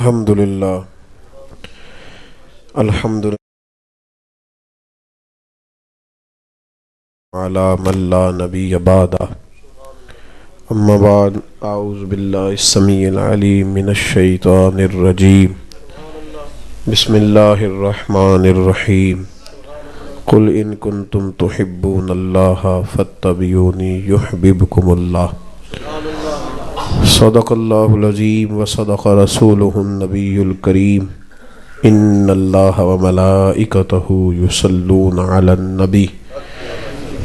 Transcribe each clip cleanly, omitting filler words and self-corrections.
الحمدللہ الحمدللہ علی من لا نبی بعدہ اما بعد اعوذ باللہ السمیع العلیم من الشیطان الرجیم بسم اللہ الرحمن الرحیم قل ان کنتم تحبون اللہ فاتبعونی یحببکم اللہ صدق اللہ العظیم وصدق رسولہ النبی الکریم ان اللہ وملائکتہ یصلون علی النبی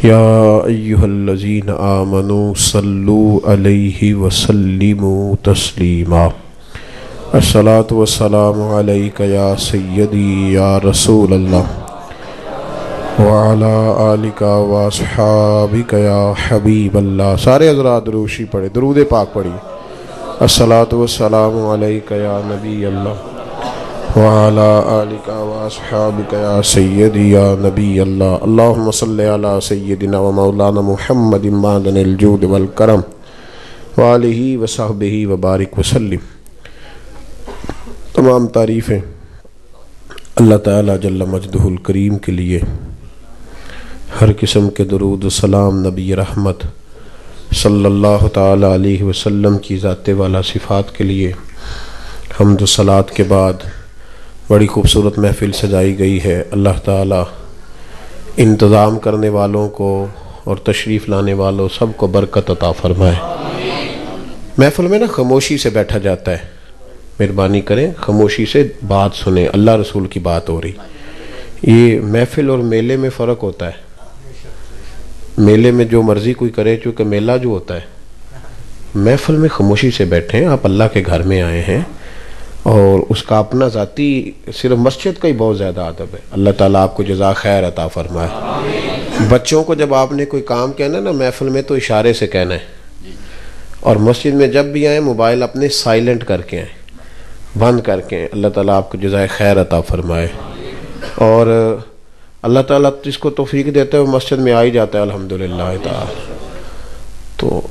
یا ایہا الذین آمنوا صلوا علیہ وسلموا تسلیما الصلاۃ والسلام علیک یا سیدی یا رسول اللہ وعلی آلک واصحابک یا حبیب اللہ۔ سارے حضرات دروشی پڑھے، درود پاک پڑھی۔ الصلاۃ والسلام علیک یا نبی اللہ وعلی آلک واصحابک یا سیدی یا نبی اللہ۔ اللہم صلی علی سیدنا و مولانا محمد معدن الجود والکرم وآلہ وصحبہ وبارک وسلم۔ تمام تعریفیں اللہ تعالی جل مجدہ الکریم کے لیے، ہر قسم کے درود و سلام نبی رحمت صلی اللہ تعالی علیہ وسلم کی ذات والا صفات کے لیے۔ حمد و صلات کے بعد بڑی خوبصورت محفل سجائی گئی ہے۔ اللہ تعالی انتظام کرنے والوں کو اور تشریف لانے والوں سب کو برکت عطا فرمائے۔ محفل میں نا خاموشی سے بیٹھا جاتا ہے، مہربانی کریں خاموشی سے بات سنیں، اللہ رسول کی بات ہو رہی۔ یہ محفل اور میلے میں فرق ہوتا ہے۔ میلے میں جو مرضی کوئی کرے، چونکہ میلہ جو ہوتا ہے، محفل میں خاموشی سے بیٹھیں۔ آپ اللہ کے گھر میں آئے ہیں اور اس کا اپنا ذاتی صرف مسجد کا ہی بہت زیادہ ادب ہے۔ اللہ تعالیٰ آپ کو جزا خیر عطا فرمائے۔ بچوں کو جب آپ نے کوئی کام کہنا نا محفل میں تو اشارے سے کہنا ہے، اور مسجد میں جب بھی آئیں موبائل اپنے سائلنٹ کر کے آئیں، بند کر کے آئیں۔ اللہ تعالیٰ آپ کو جزائے خیر عطا فرمائے۔ اور اللہ تعالیٰ جس کو توفیق دیتا ہے وہ مسجد میں آ ہی جاتا ہے الحمدللہ تعالی۔ تو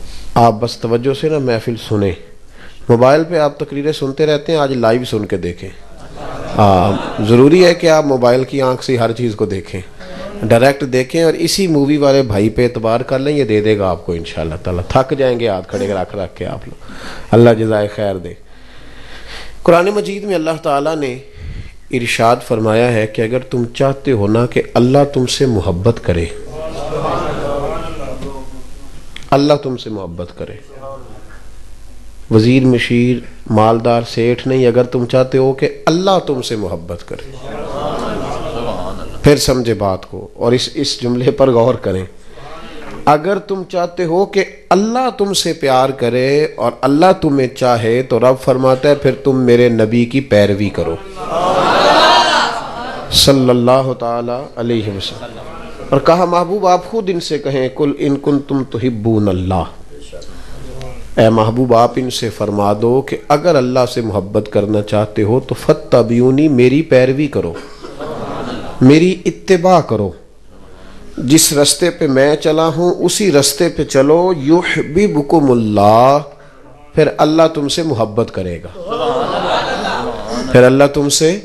آپ بس توجہ سے نا محفل سنیں۔ موبائل پہ آپ تقریریں سنتے رہتے ہیں، آج لائیو سن کے دیکھیں۔ ضروری ہے کہ آپ موبائل کی آنکھ سے ہر چیز کو دیکھیں، ڈائریکٹ دیکھیں، اور اسی مووی والے بھائی پہ اعتبار کر لیں، یہ دے دے گا آپ کو انشاءاللہ تعالیٰ۔ تھک جائیں گے ہاتھ کھڑے رکھ کے آپ لوگ، اللہ جزائے خیر دے۔ قرآن مجید میں اللہ تعالیٰ نے ارشاد فرمایا ہے کہ اگر تم چاہتے ہو نا کہ اللہ تم سے محبت کرے، اللہ تم سے محبت کرے، وزیر مشیر مالدار سیٹھ نہیں، اگر تم چاہتے ہو کہ اللہ تم سے محبت کرے، پھر سمجھے بات کو اور اس جملے پر غور کریں۔ اگر تم چاہتے ہو کہ اللہ تم سے پیار کرے اور اللہ تمہیں چاہے تو رب فرماتا ہے پھر تم میرے نبی کی پیروی کرو صلی اللہ تعالی علیہ وسلم۔ اور کہا محبوب آپ خود ان سے کہیں قل ان کنتم تحبون اللہ، اے محبوب آپ ان سے فرما دو کہ اگر اللہ سے محبت کرنا چاہتے ہو تو فاتبعونی، میری پیروی کرو، میری اتباع کرو، جس رستے پہ میں چلا ہوں اسی رستے پہ چلو، یحببکم اللہ، پھر اللہ تم سے محبت کرے گا، پھر اللہ تم سے۔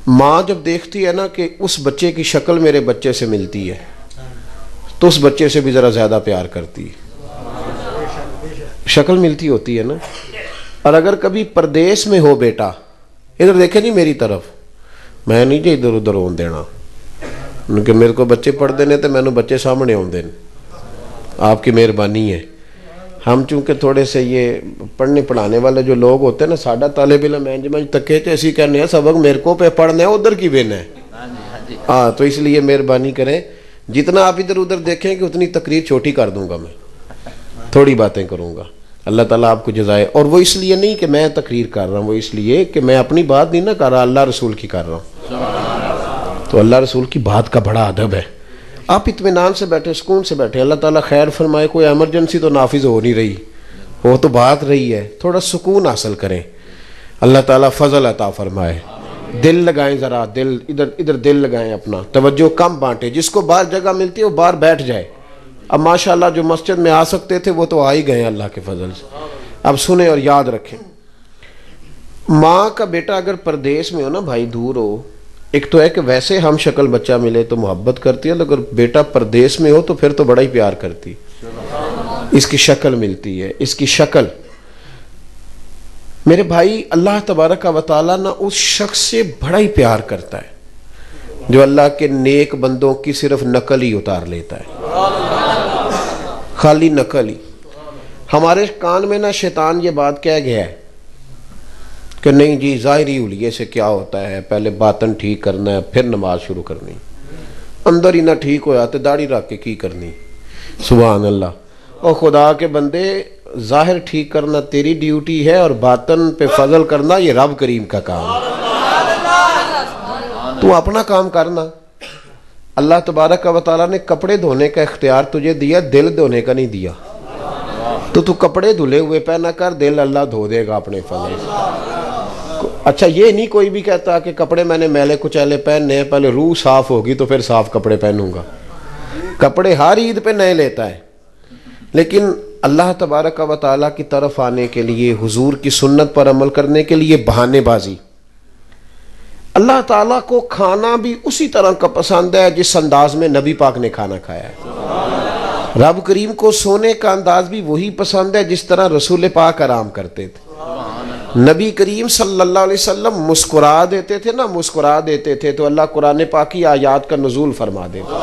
ماں جب دیکھتی ہے نا کہ اس بچے کی شکل میرے بچے سے ملتی ہے تو اس بچے سے بھی ذرا زیادہ پیار کرتی ہے، شکل ملتی ہوتی ہے نا۔ اور اگر کبھی پردیس میں ہو بیٹا، ادھر دیکھے نہیں میری طرف، میں نہیں جی ادھر ادھر ہون دینا، کیونکہ میرے کو بچے پڑھ دینے تو میں نے بچے سامنے ہون دینے، آپ کی مہربانی ہے۔ ہم چونکہ تھوڑے سے یہ پڑھنے پڑھانے والے جو لوگ ہوتے ہیں نا، ساڈا طالب علم مینجمنٹ تکے تو ایسی کہنے ہیں سبق میرے کو پہ پڑھنا ہے، ادھر کی بین ہے۔ تو اس لیے مہربانی کریں، جتنا آپ ادھر ادھر دیکھیں کہ اتنی تقریر چھوٹی کر دوں گا، میں تھوڑی باتیں کروں گا۔ اللہ تعالیٰ آپ کو جزائے۔ اور وہ اس لیے نہیں کہ میں تقریر کر رہا ہوں، وہ اس لیے کہ میں اپنی بات نہیں نہ کر رہا، اللہ رسول کی کر رہا ہوں۔ تو اللہ رسول کی بات کا بڑا ادب ہے۔ آپ اطمینان سے بیٹھے، سکون سے بیٹھے، اللہ تعالیٰ خیر فرمائے۔ کوئی ایمرجنسی تو نافذ ہو نہیں رہی، وہ تو بات رہی ہے، تھوڑا سکون حاصل کریں، اللہ تعالیٰ فضل عطا فرمائے۔ دل لگائیں، ذرا دل ادھر دل لگائیں، اپنا توجہ کم بانٹیں، جس کو باہر جگہ ملتی ہے وہ باہر بیٹھ جائے۔ اب ماشاءاللہ جو مسجد میں آ سکتے تھے وہ تو آ ہی گئے اللہ کے فضل سے۔ اب سنیں اور یاد رکھیں، ماں کا بیٹا اگر پردیس میں ہو نا بھائی، دور ہو، ایک تو ہے کہ ویسے ہم شکل بچہ ملے تو محبت کرتی ہے، اگر بیٹا پردیس میں ہو تو پھر تو بڑا ہی پیار کرتی، اس کی شکل ملتی ہے، اس کی شکل۔ میرے بھائی اللہ تبارک و تعالیٰ نہ اس شخص سے بڑا ہی پیار کرتا ہے جو اللہ کے نیک بندوں کی صرف نقل ہی اتار لیتا ہے، خالی نقل ہی۔ ہمارے کان میں نہ شیطان یہ بات کہہ گیا ہے کہ نہیں جی ظاہری حلیے سے کیا ہوتا ہے، پہلے باطن ٹھیک کرنا ہے پھر نماز شروع کرنی، اندر ہی نہ ٹھیک ہو جاتے داڑھی رکھ کے کی کرنی۔ سبحان اللہ۔ اور خدا کے بندے، ظاہر ٹھیک کرنا تیری ڈیوٹی ہے اور باطن پہ فضل کرنا یہ رب کریم کا کام ہے، تو اپنا کام کرنا۔ اللہ تبارک و تعالیٰ نے کپڑے دھونے کا اختیار تجھے دیا، دل دھونے کا نہیں دیا، تو کپڑے دھلے ہوئے پہنا کر، دل اللہ دھو دے گا اپنے فضل سے۔ اچھا یہ نہیں کوئی بھی کہتا کہ کپڑے میں نے میلے کچیلے پہننے ہیں، پہلے روح صاف ہوگی تو پھر صاف کپڑے پہنوں گا۔ کپڑے ہر عید پہ نئے لیتا ہے، لیکن اللہ تبارک و تعالیٰ کی طرف آنے کے لیے، حضور کی سنت پر عمل کرنے کے لیے بہانے بازی۔ اللہ تعالیٰ کو کھانا بھی اسی طرح کا پسند ہے جس انداز میں نبی پاک نے کھانا کھایا ہے۔ رب کریم کو سونے کا انداز بھی وہی پسند ہے جس طرح رسول پاک آرام کرتے تھے۔ نبی کریم صلی اللہ علیہ وسلم مسکرا دیتے تھے نا، مسکرا دیتے تھے تو اللہ قرآن پاک کی آیات کا نزول فرما دیتا۔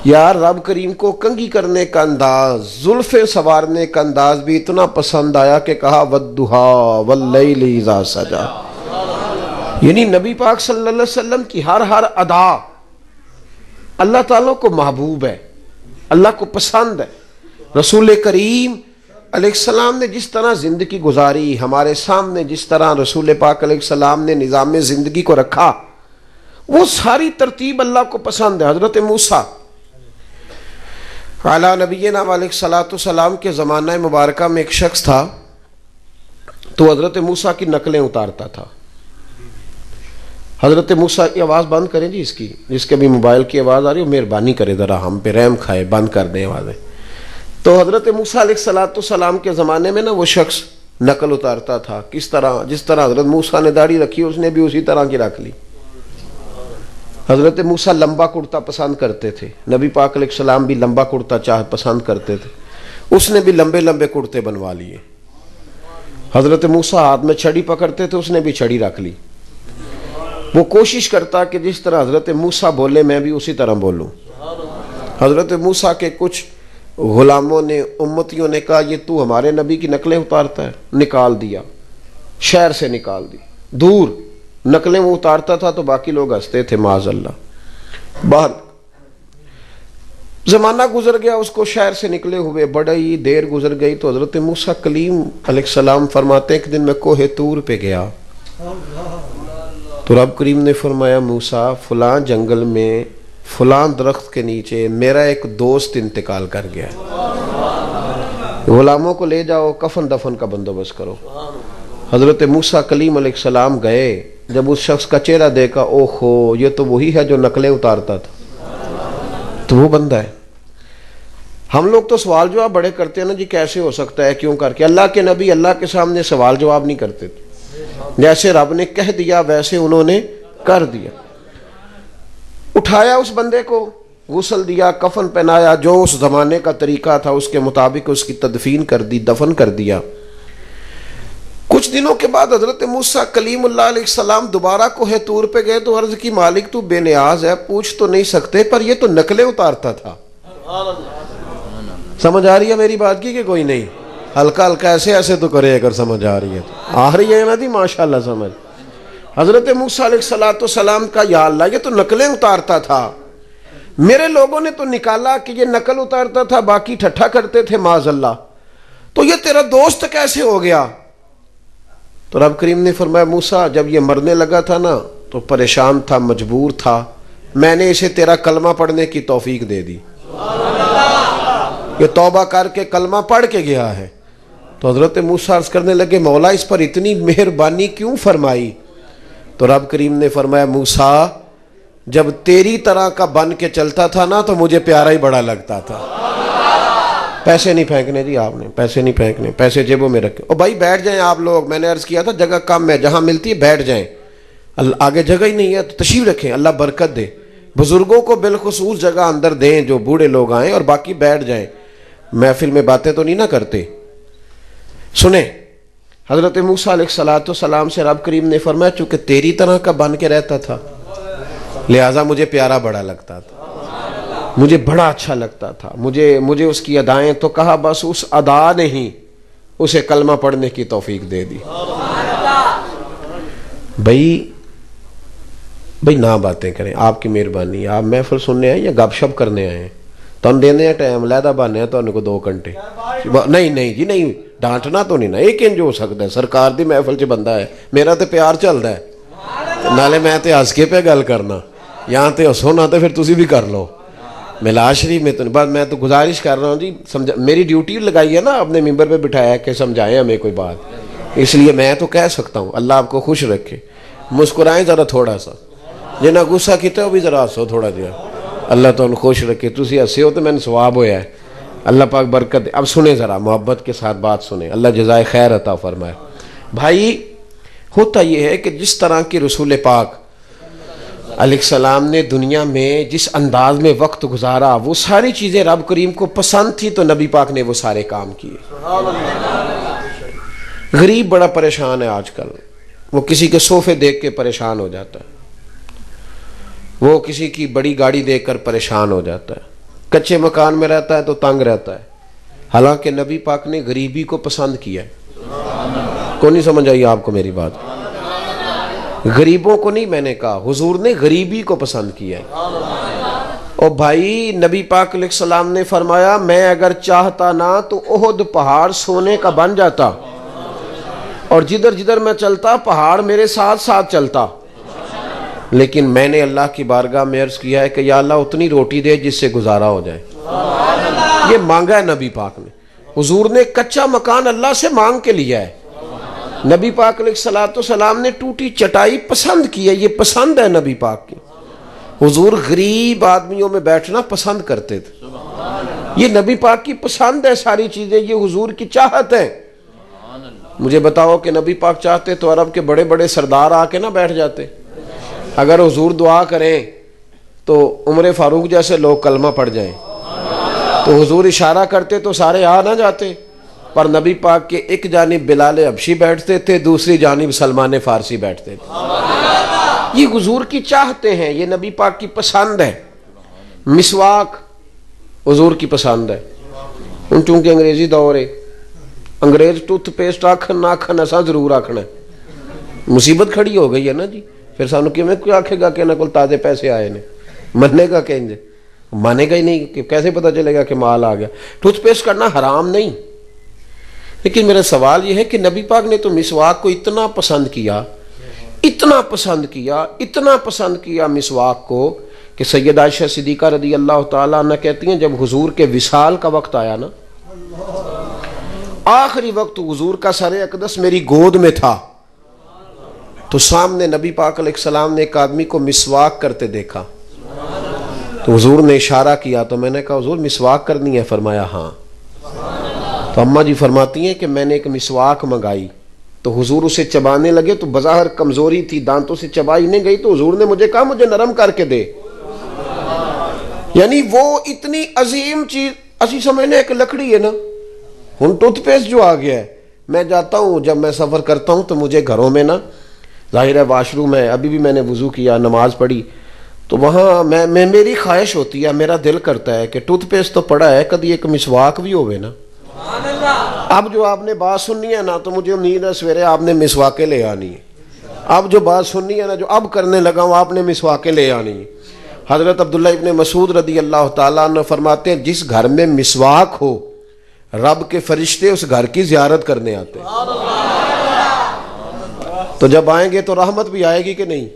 یار رب کریم کو کنگھی کرنے کا انداز، زلفیں سوارنے کا انداز بھی اتنا پسند آیا کہ کہا وَالضُّحَىٰ وَاللَّيْلِ إِذَا سَجَىٰ، یعنی نبی پاک صلی اللہ علیہ وسلم کی ہر ادا اللہ تعالیٰ کو محبوب ہے، اللہ کو پسند ہے۔ رسول کریم علیہ السلام نے جس طرح زندگی گزاری، ہمارے سامنے جس طرح رسول پاک علیہ السلام نے نظام زندگی کو رکھا، وہ ساری ترتیب اللہ کو پسند ہے۔ حضرت موسیٰ علی نبینا علیہ الصلوۃ والسلام کے زمانہ مبارکہ میں ایک شخص تھا، تو حضرت موسیٰ کی نقلیں اتارتا تھا۔ حضرت موسیٰ کی آواز بند کریں جی، اس کی جس کے بھی موبائل کی آواز آ رہی ہو مہربانی کرے ذرا ہم پہ رحم کھائے، بند کر دیں آوازیں۔ تو حضرت موسیٰ علیہ الصلوۃ والسلام کے زمانے میں نا وہ شخص نقل اتارتا تھا، کس طرح، جس طرح حضرت موسیٰ نے داڑھی رکھی اس نے بھی اسی طرح کی رکھ لی۔ حضرت موسیٰ لمبا کرتا پسند کرتے تھے، نبی پاک علیہ السلام بھی لمبا کرتا پسند کرتے تھے، اس نے بھی لمبے لمبے کرتے بنوا لیے۔ حضرت موسیٰ ہاتھ میں چھڑی پکڑتے تھے، اس نے بھی چھڑی رکھ لی۔ وہ کوشش کرتا کہ جس طرح حضرت موسیٰ بولے میں بھی اسی طرح بولوں۔ حضرت موسیٰ کے کچھ غلاموں نے، امتیوں نے کہا یہ تو ہمارے نبی کی نقلیں اتارتا ہے، نکال دیا، شہر سے نکال دی، دور نقلیں وہ اتارتا تھا تو باقی لوگ ہنستے تھے معاذ اللہ۔ باہر زمانہ گزر گیا، اس کو شہر سے نکلے ہوئے بڑی دیر گزر گئی تو حضرت موسیٰ کلیم علیہ السلام فرماتے ہیں کہ دن میں کوہ طور پہ گیا تو رب کریم نے فرمایا موسیٰ فلاں جنگل میں فلاں درخت کے نیچے میرا ایک دوست انتقال کر گیا، غلاموں کو لے جاؤ، کفن دفن کا بندوبست کرو۔ حضرت موسیٰ کلیم علیہ السلام گئے، جب اس شخص کا چہرہ دیکھا، اوہو یہ تو وہی ہے جو نقلیں اتارتا تھا، تو وہ بندہ ہے۔ ہم لوگ تو سوال جواب بڑے کرتے ہیں نا جی، کیسے ہو سکتا ہے، کیوں کر کے۔ اللہ کے نبی اللہ کے سامنے سوال جواب نہیں کرتے تھے، جیسے رب نے کہہ دیا ویسے انہوں نے کر دیا۔ اٹھایا اس بندے کو، غسل دیا، کفن پہنایا، جو اس زمانے کا طریقہ تھا اس کے مطابق اس کی تدفین کر دی، دفن کر دیا۔ کچھ دنوں کے بعد حضرت موسیٰ کلیم اللہ علیہ السلام دوبارہ کوہ طور پہ گئے تو عرض کی مالک تو بے نیاز ہے، پوچھ تو نہیں سکتے پر یہ تو نقلیں اتارتا تھا۔ سمجھ آ رہی ہے میری بات کی کہ کوئی نہیں؟ ہلکا ہلکا ایسے ایسے تو کرے اگر سمجھ آ رہی ہے تو آ رہی ہے نا جی، ماشاءاللہ سمجھ۔ حضرت موسیٰ علیہ السلام کا یا اللہ یہ تو نقلیں اتارتا تھا، میرے لوگوں نے تو نکالا کہ یہ نقل اتارتا تھا، باقی ٹھٹھا کرتے تھے معاذ اللہ، تو یہ تیرا دوست کیسے ہو گیا؟ تو رب کریم نے فرمایا موسیٰ جب یہ مرنے لگا تھا نا تو پریشان تھا، مجبور تھا، میں نے اسے تیرا کلمہ پڑھنے کی توفیق دے دی، یہ توبہ کر کے کلمہ پڑھ کے گیا ہے۔ تو حضرت موسیٰ عرض کرنے لگے مولا اس پر اتنی مہربانی کیوں فرمائی؟ تو رب کریم نے فرمایا موسیٰ جب تیری طرح کا بن کے چلتا تھا نا تو مجھے پیارا ہی بڑا لگتا تھا، پیسے نہیں پھینکنے جی، آپ نے پیسے نہیں پھینکنے، پیسے جیبوں میں رکھے. اور بھائی بیٹھ جائیں آپ لوگ، میں نے عرض کیا تھا جگہ کم ہے، جہاں ملتی ہے بیٹھ جائیں. اللہ آگے جگہ ہی نہیں ہے تو تشریف رکھیں، اللہ برکت دے. بزرگوں کو بالخصوص جگہ اندر دیں جو بوڑھے لوگ آئیں، اور باقی بیٹھ جائیں. محفل میں باتیں تو نہیں نہ کرتے. سنیں، حضرت موسیٰ علیہ السلام سے رب کریم نے فرمایا چونکہ تیری طرح کا بن کے رہتا تھا لہٰذا مجھے پیارا بڑا لگتا تھا، مجھے بڑا اچھا لگتا تھا، مجھے اس کی ادائیں، تو کہا بس اس ادا نے ہی اسے کلمہ پڑھنے کی توفیق دے دی. بھائی نہ باتیں کریں، آپ کی مہربانی. آپ محفل سننے آئے یا گپ شپ کرنے آئے ہیں؟ تم دینے ہیں ٹائم علیحدہ بانے ہیں تو کو 2 گھنٹے. نہیں جی نہیں، ڈانٹنا تو نہیں نا. ایک انج ہو سکتا ہے سرکار دی محفل چ بندہ ہے، میرا تو پیار چلتا ہے نالے میں تے ہس کے پہ گل کرنا، یہاں تے ہسو نہ تو پھر تسی بھی کر لو. ملاز شریف میں تو بس میں تو گزارش کر رہا ہوں جی، میری ڈیوٹی لگائی ہے نا، اپنے ممبر پہ بٹھایا کہ سمجھائیں ہمیں کوئی بات، اس لیے میں تو کہہ سکتا ہوں. اللہ آپ کو خوش رکھے. مسکرائیں ذرا تھوڑا سا، جنہیں غصہ کیتا ہے وہ بھی ذرا ہسو تھوڑا جہا. اللہ تو خوش رکھے. تسی ہسے ہو تو میں نے ثواب ہویا ہے. اللہ پاک برکت دے. اب سنیں ذرا محبت کے ساتھ بات سنیں، اللہ جزائے خیر عطا فرمائے. بھائی ہوتا یہ ہے کہ جس طرح کی رسول پاک علیہ السلام نے دنیا میں جس انداز میں وقت گزارا، وہ ساری چیزیں رب کریم کو پسند تھی تو نبی پاک نے وہ سارے کام کیے. غریب بڑا پریشان ہے آج کل، وہ کسی کے صوفے دیکھ کے پریشان ہو جاتا ہے، وہ کسی کی بڑی گاڑی دیکھ کر پریشان ہو جاتا ہے، کچے مکان میں رہتا ہے تو تنگ رہتا ہے. حالانکہ نبی پاک نے غریبی کو پسند کیا ہے. کو نہیں سمجھ آئی آپ کو میری بات؟ غریبوں کو نہیں میں نے کہا، حضور نے غریبی کو پسند کیا ہے. اور بھائی نبی پاک علیہ السلام نے فرمایا میں اگر چاہتا نہ تو احد پہاڑ سونے کا بن جاتا، اور جدھر جدھر میں چلتا پہاڑ میرے ساتھ ساتھ چلتا. لیکن میں نے اللہ کی بارگاہ میں عرض کیا ہے کہ یا اللہ اتنی روٹی دے جس سے گزارا ہو جائے. یہ مانگا ہے نبی پاک نے. حضور نے کچا مکان اللہ سے مانگ کے لیا ہے. نبی پاک علیہ السلام نے ٹوٹی چٹائی پسند کی ہے، یہ پسند ہے نبی پاک کی. حضور غریب آدمیوں میں بیٹھنا پسند کرتے تھے. یہ نبی پاک کی پسند ہے ساری چیزیں، یہ حضور کی چاہت ہے. مجھے بتاؤ کہ نبی پاک چاہتے تو عرب کے بڑے بڑے سردار آ کے نہ بیٹھ جاتے. اگر حضور دعا کریں تو عمر فاروق جیسے لوگ کلمہ پڑھ جائیں، تو حضور اشارہ کرتے تو سارے آ نہ جاتے. پر نبی پاک کے ایک جانب بلال حبشی بیٹھتے تھے، دوسری جانب سلمان فارسی بیٹھتے تھے. یہ حضور کی چاہتے ہیں، یہ نبی پاک کی پسند ہے. مسواک حضور کی پسند ہے. ان چونکہ انگریزی دور ہے، انگریز ٹوتھ پیسٹ آکھن نہ آکھن ایسا ضرور آکھنا ہے. مصیبت کھڑی ہو گئی ہے نا جی. پھر سانو کیوں آکھے گا کہ انہاں کول تازے پیسے آئے نے، مننے گا کہ انج مانے گا ہی نہیں، کہ کیسے پتہ چلے گا کہ مال آ گیا. ٹوتھ پیسٹ کرنا حرام نہیں، لیکن میرا سوال یہ ہے کہ نبی پاک نے تو مسواک کو اتنا پسند کیا، اتنا پسند کیا، اتنا پسند کیا مسواک کو کہ سیدہ عائشہ صدیقہ رضی اللہ تعالیٰ عنہ کہتی ہیں جب حضور کے وصال کا وقت آیا نا، آخری وقت حضور کا سر اقدس میری گود میں تھا، تو سامنے نبی پاک علیہ السلام نے ایک آدمی کو مسواک کرتے دیکھا. تو حضور نے اشارہ کیا تو میں نے کہا حضور مسواک کرنی ہے؟ فرمایا ہاں. تو اماں جی فرماتی ہیں کہ میں نے ایک مسواک منگائی تو حضور اسے چبانے لگے تو بظاہر کمزوری تھی، دانتوں سے چبائی نہیں گئی، تو حضور نے مجھے کہا مجھے نرم کر کے دے. یعنی وہ اتنی عظیم چیز اسی سمجھنے ایک لکڑی ہے نا. ہن ٹوتھ پیسٹ جو آ گیا ہے، میں جاتا ہوں جب میں سفر کرتا ہوں تو مجھے گھروں میں نا ظاہر ہے واش روم ہے، ابھی بھی میں نے وضو کیا نماز پڑھی تو وہاں میں میری خواہش ہوتی ہے، میرا دل کرتا ہے کہ ٹوتھ پیسٹ تو پڑا ہے کدی ایک مسواک بھی ہوئے نا. اب جو آپ نے بات سننی ہے نا تو مجھے امید ہے سویرے آپ نے مسواکیں لے آنی ہے. اب جو بات سننی ہے نا جو اب کرنے لگا ہوں آپ نے مسواکیں لے آنی ہے. حضرت عبداللہ ابن مسعود رضی اللہ تعالیٰ عنہ فرماتے ہیں جس گھر میں مسواک ہو رب کے فرشتے اس گھر کی زیارت کرنے آتے ہیں. تو جب آئیں گے تو رحمت بھی آئے گی کہ نہیں؟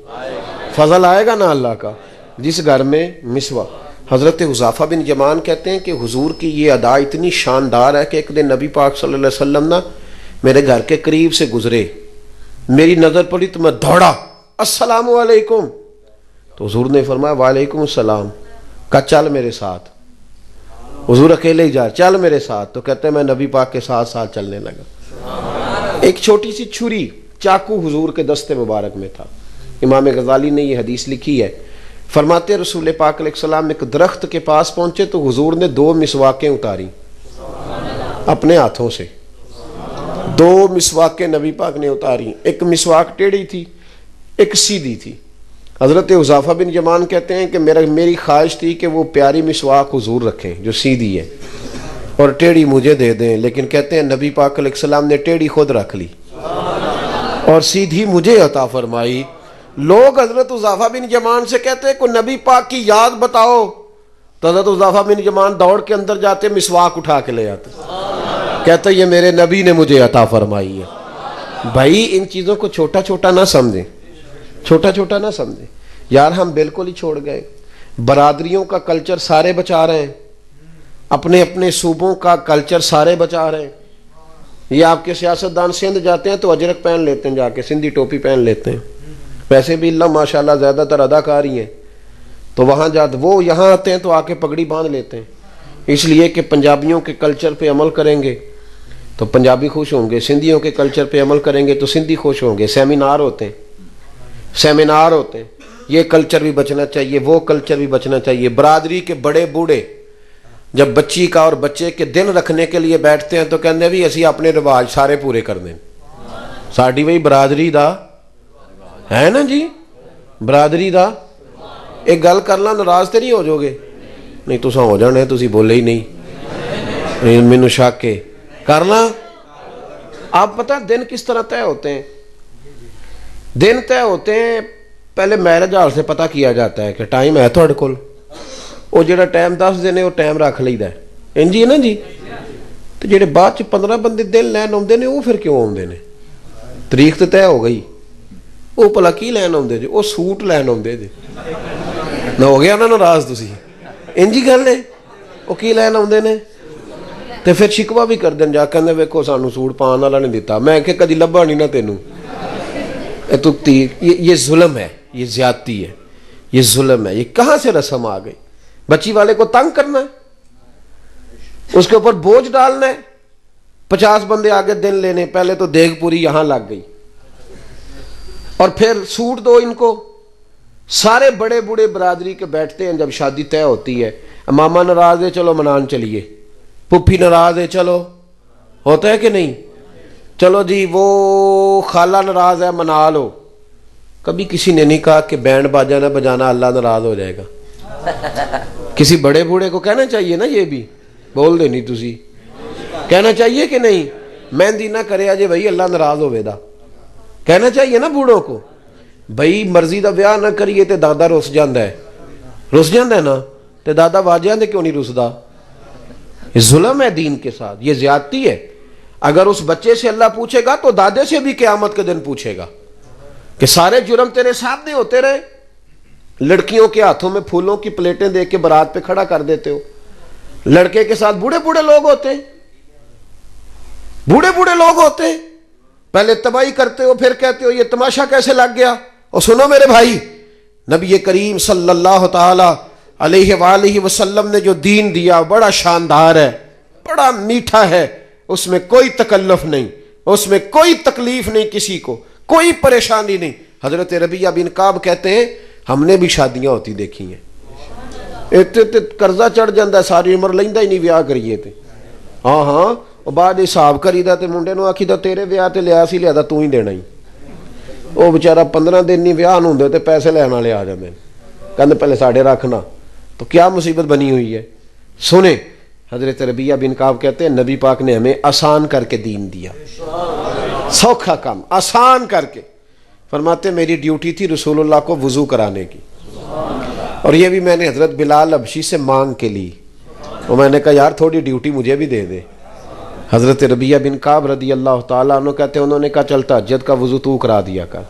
فضل آئے گا نا اللہ کا. جس گھر میں مسواک. حضرت حذیفہ بن یمان کہتے ہیں کہ حضور کی یہ ادا اتنی شاندار ہے کہ ایک دن نبی پاک صلی اللہ علیہ وسلم نا میرے گھر کے قریب سے گزرے، میری نظر پڑی تو میں دوڑا السلام علیکم، تو حضور نے فرمایا وعلیکم السلام، کہا چل میرے ساتھ. حضور اکیلے ہی جا رہے، چل میرے ساتھ، تو کہتے ہیں میں نبی پاک کے ساتھ ساتھ چلنے لگا۔ ایک چھوٹی سی چھری، چاقو حضور کے دستے مبارک میں تھا۔ امام غزالی نے یہ حدیث لکھی ہے، فرماتے رسول پاک علیہ السلام ایک درخت کے پاس پہنچے تو حضور نے 2 مسواکیں اتاری اپنے ہاتھوں سے، 2 مسواکیں نبی پاک نے اتاری، ایک مسواک ٹیڑھی تھی، ایک سیدھی تھی۔ حضرت حذیفہ بن یمان کہتے ہیں کہ میری خواہش تھی کہ وہ پیاری مسواک حضور رکھیں جو سیدھی ہے اور ٹیڑھی مجھے دے دیں، لیکن کہتے ہیں نبی پاک علیہ السلام نے ٹیڑھی خود رکھ لی اور سیدھی مجھے عطا فرمائی۔ لوگ حضرت حذیفہ بن یمان سے کہتے ہیں کوئی نبی پاک کی یاد بتاؤ، تو حضرت حذیفہ بن یمان دوڑ کے اندر جاتے، مسواک اٹھا کے لے آتے، کہتے یہ میرے نبی نے مجھے عطا فرمائی ہے۔ بھائی ان چیزوں کو چھوٹا چھوٹا نہ سمجھیں، چھوٹا چھوٹا نہ سمجھیں یار، ہم بالکل ہی چھوڑ گئے۔ برادریوں کا کلچر سارے بچا رہے ہیں، اپنے اپنے صوبوں کا کلچر سارے بچا رہے ہیں۔ یہ آپ کے سیاستدان سندھ جاتے ہیں تو اجرک پہن لیتے ہیں، جا کے سندھی ٹوپی پہن لیتے ہیں، ویسے بھی اللہ ماشاءاللہ زیادہ تر اداکار ہی ہیں، تو وہاں جاتے، وہ یہاں آتے ہیں تو آ کے پگڑی باندھ لیتے ہیں، اس لیے کہ پنجابیوں کے کلچر پہ عمل کریں گے تو پنجابی خوش ہوں گے، سندھیوں کے کلچر پہ عمل کریں گے تو سندھی خوش ہوں گے۔ سیمینار ہوتے ہیں، یہ کلچر بھی بچنا چاہیے، وہ کلچر بھی بچنا چاہیے۔ برادری کے بڑے بوڑھے جب بچی کا اور بچے کے دن رکھنے کے لیے بیٹھتے ہیں تو کہتے ہیں بھی اسی اپنے رواج سارے پورے کر دیں، ساڈی وہی برادری دا ہے نا جی، برادری دا ایک گل کرنا ناراض تے نہیں ہو جو گے؟ نہیں تساں ہو جانے، تسی بولے ہی نہیں، مینوں شک ہے کرنا۔ آپ پتہ دن کس طرح طے ہوتے ہیں؟ دن طے ہوتے ہیں پہلے میرج ہال سے پتہ کیا جاتا ہے کہ ٹائم ہے تھوڑے کول، وہ جڑا ٹائم 10 دن ہے وہ ٹائم رکھ لਈਦਾ ہے، انجی ہے نا جی۔ تو جڑے بعد چ 15 بندے دن لین آتے ہیں وہ پھر کیوں آتے ہیں؟ تاریخ تو طے ہو گئی، وہ بھلا کی لین آتے جی؟ وہ سوٹ لین آتے جی، نہ ہو گیا نا ناراض تسی؟ انجی گل ہے، وہ کی لین آتے ہیں تو پھر شکوا بھی کر دیں، جا کہ ویکھو سانو سوٹ پان والا نہیں دیتا، میں کہ کدی لبھا نہیں نا تینوں۔ یہ ظلم ہے، یہ زیادتی ہے، یہ ظلم ہے۔ یہ کہاں سے رسم آ گئی؟ بچی والے کو تنگ کرنا ہے، اس کے اوپر بوجھ ڈالنا ہے، 50 بندے آگے دن لینے، پہلے تو دیگ پوری یہاں لگ گئی اور پھر سوٹ دو ان کو۔ سارے بڑے بوڑھے برادری کے بیٹھتے ہیں جب شادی طے ہوتی ہے، ماما ناراض ہے چلو منان چلیے، پھپھی ناراض ہے چلو، ہوتا ہے کہ نہیں؟ چلو جی وہ خالہ ناراض ہے منا لو۔ کبھی کسی نے نہیں کہا کہ بینڈ باجا نہ بجانا اللہ ناراض ہو جائے گا؟ کسی بڑے بوڑھے کو کہنا چاہیے نا، یہ بھی بول دے نہیں تسی، کہنا چاہیے کہ نہیں؟ مہندی نہ کرے اجے بھائی اللہ ناراض ہوئے دا، کہنا چاہیے نا بوڑھوں کو؟ بھائی مرضی دا بیاہ نہ کریے تے دادا رس جاندہ ہے نا، تے دادا واجیاں دے کیوں نہیں رسدا؟ یہ ظلم ہے دین کے ساتھ، یہ زیادتی ہے۔ اگر اس بچے سے اللہ پوچھے گا تو دادے سے بھی قیامت کے دن پوچھے گا کہ سارے جرم تیرے سامنے ہوتے رہے، لڑکیوں کے ہاتھوں میں پھولوں کی پلیٹیں دے کے برات پہ کھڑا کر دیتے ہو، لڑکے کے ساتھ بوڑھے بوڑھے لوگ ہوتے ہیں، پہلے تباہی کرتے ہو پھر کہتے ہو یہ تماشا کیسے لگ گیا۔ اور سنو میرے بھائی، نبی کریم صلی اللہ تعالی علیہ وآلہ وسلم نے جو دین دیا بڑا شاندار ہے، بڑا میٹھا ہے، اس میں کوئی تکلف نہیں، اس میں کوئی تکلیف نہیں، کسی کو کوئی پریشانی نہیں۔ حضرت ربیعہ بن کعب کہتے ہیں ہم نے بھی شادیاں ہوتی دیکھی ہیں، قرضہ چڑھ جاندہ ہے ساری عمر لیندہ ہی نہیں ویاہ کریے تھے، ہاں بعد حساب کریدا تے منڈے نو آکھی دا تیرے ویاہ تے لیا سی لیا تو ہی دینا ہی، وہ بیچارہ 15 دن نہیں ویاہ ہوندے تے پیسے لینے والے آ جاندے کہندے پہلے ساڈے رکھنا، تو کیا مصیبت بنی ہوئی ہے۔ سنیں حضرت ربیعہ بن کعب کہتے ہیں نبی پاک نے ہمیں آسان کر کے دین دیا، سوکھا کام آسان کر کے۔ فرماتے میری ڈیوٹی تھی رسول اللہ کو وضو کرانے کی، اور یہ بھی میں نے حضرت بلال حبشی سے مانگ کے لی، اور میں نے کہا یار تھوڑی ڈیوٹی مجھے بھی دے دے۔ حضرت ربیعہ بن کعب رضی اللہ تعالیٰ عنہ کہتے ہیں انہوں نے کہا چل تہجد کا وضو تو کرا دیا کر۔